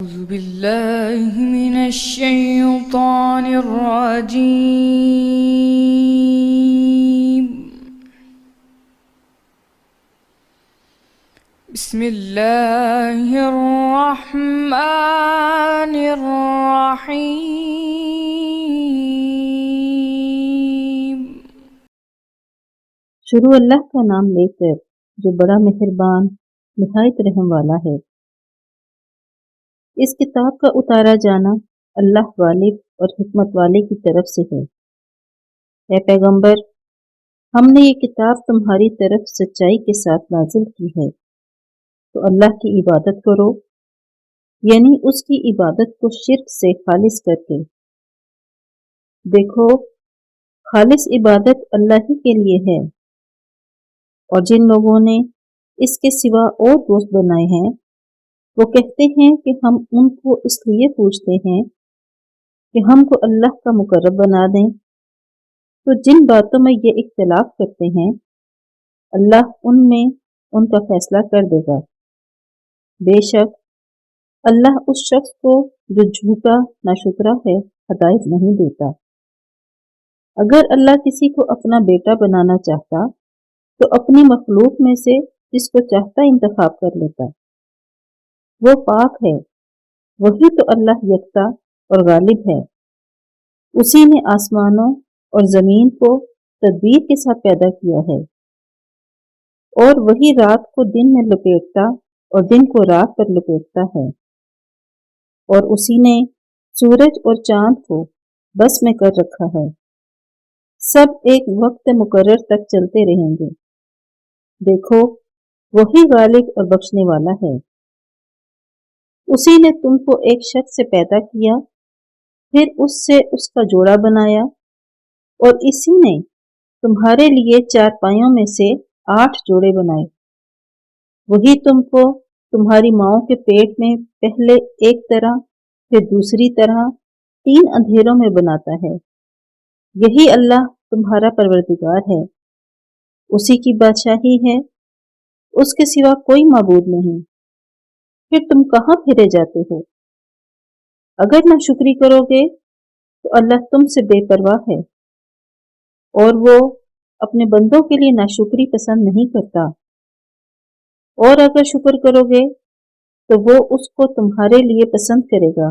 أعوذ بالله من الشيطان الرجيم. بسم الله الرحمن الرحيم. شروع اللہ کا نام لے کر جو بڑا مہربان نہایت رحم والا ہے۔ اس کتاب کا اتارا جانا اللہ غالب اور حکمت والے کی طرف سے ہے۔ اے پیغمبر، ہم نے یہ کتاب تمہاری طرف سچائی کے ساتھ نازل کی ہے، تو اللہ کی عبادت کرو، یعنی اس کی عبادت کو شرک سے خالص کر کے۔ دیکھو، خالص عبادت اللہ ہی کے لیے ہے، اور جن لوگوں نے اس کے سوا اور دوست بنائے ہیں وہ کہتے ہیں کہ ہم ان کو اس لیے پوچھتے ہیں کہ ہم کو اللہ کا مقرب بنا دیں۔ تو جن باتوں میں یہ اختلاف کرتے ہیں اللہ ان میں ان کا فیصلہ کر دے گا۔ بے شک اللہ اس شخص کو جو جھوٹا ناشکرا ہے ہدایت نہیں دیتا۔ اگر اللہ کسی کو اپنا بیٹا بنانا چاہتا تو اپنی مخلوق میں سے جس کو چاہتا انتخاب کر لیتا۔ وہ پاک ہے، وہی تو اللہ یکتا اور غالب ہے۔ اسی نے آسمانوں اور زمین کو تدبیر کے ساتھ پیدا کیا ہے، اور وہی رات کو دن میں لپیٹتا اور دن کو رات پر لپیٹتا ہے۔ اور اسی نے سورج اور چاند کو بس میں کر رکھا ہے، سب ایک وقت مقرر تک چلتے رہیں گے۔ دیکھو، وہی غالب اور بخشنے والا ہے۔ اسی نے تم کو ایک شخص سے پیدا کیا، پھر اس سے اس کا جوڑا بنایا، اور اسی نے تمہارے لیے چارپائیوں میں سے 8 جوڑے بنائے۔ وہی تم کو تمہاری ماؤں کے پیٹ میں پہلے ایک طرح پھر دوسری طرح 3 اندھیروں میں بناتا ہے۔ یہی اللہ تمہارا پروردگار ہے، اسی کی بادشاہی ہے، اس کے سوا کوئی معبود نہیں۔ پھر تم کہاں پھرے جاتے ہو؟ اگر نہ شکری کرو گے تو اللہ تم سے بے پرواہ ہے، اور وہ اپنے بندوں کے لیے ناشکری پسند نہیں کرتا۔ اور اگر شکر کرو گے تو وہ اس کو تمہارے لیے پسند کرے گا،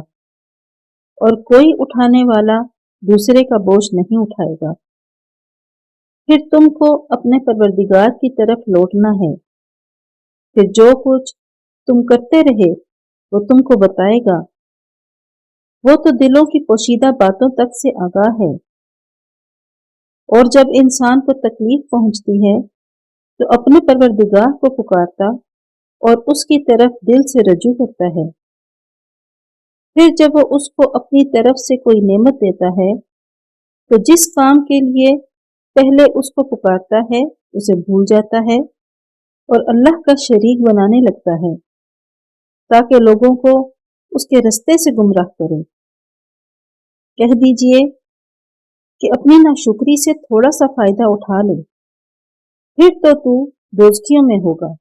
اور کوئی اٹھانے والا دوسرے کا بوجھ نہیں اٹھائے گا۔ پھر تم کو اپنے پروردگار کی طرف لوٹنا ہے، پھر جو کچھ تم کرتے رہے وہ تم کو بتائے گا۔ وہ تو دلوں کی پوشیدہ باتوں تک سے آگاہ ہے۔ اور جب انسان کو تکلیف پہنچتی ہے تو اپنے پروردگار کو پکارتا اور اس کی طرف دل سے رجوع کرتا ہے۔ پھر جب وہ اس کو اپنی طرف سے کوئی نعمت دیتا ہے تو جس کام کے لیے پہلے اس کو پکارتا ہے اسے بھول جاتا ہے اور اللہ کا شریک بنانے لگتا ہے، تاکہ لوگوں کو اس کے رستے سے گمراہ کرے۔ کہہ دیجئے کہ اپنی ناشکری سے تھوڑا سا فائدہ اٹھا لے، پھر تو دوزخیوں میں ہوگا۔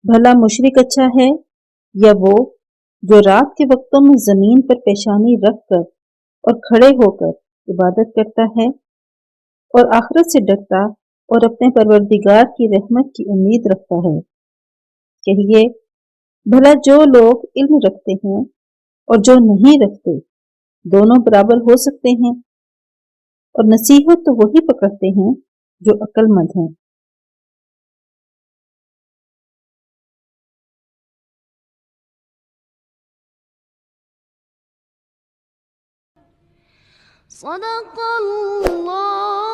بھلا مشرک اچھا ہے یا وہ جو رات کے وقتوں میں زمین پر پیشانی رکھ کر اور کھڑے ہو کر عبادت کرتا ہے اور آخرت سے ڈرتا اور اپنے پروردگار کی رحمت کی امید رکھتا ہے۔ کہیے، بھلا جو لوگ علم رکھتے ہیں اور جو نہیں رکھتے دونوں برابر ہو سکتے ہیں؟ اور نصیحت تو وہی پکڑتے ہیں جو عقل مند ہیں۔ صدق اللہ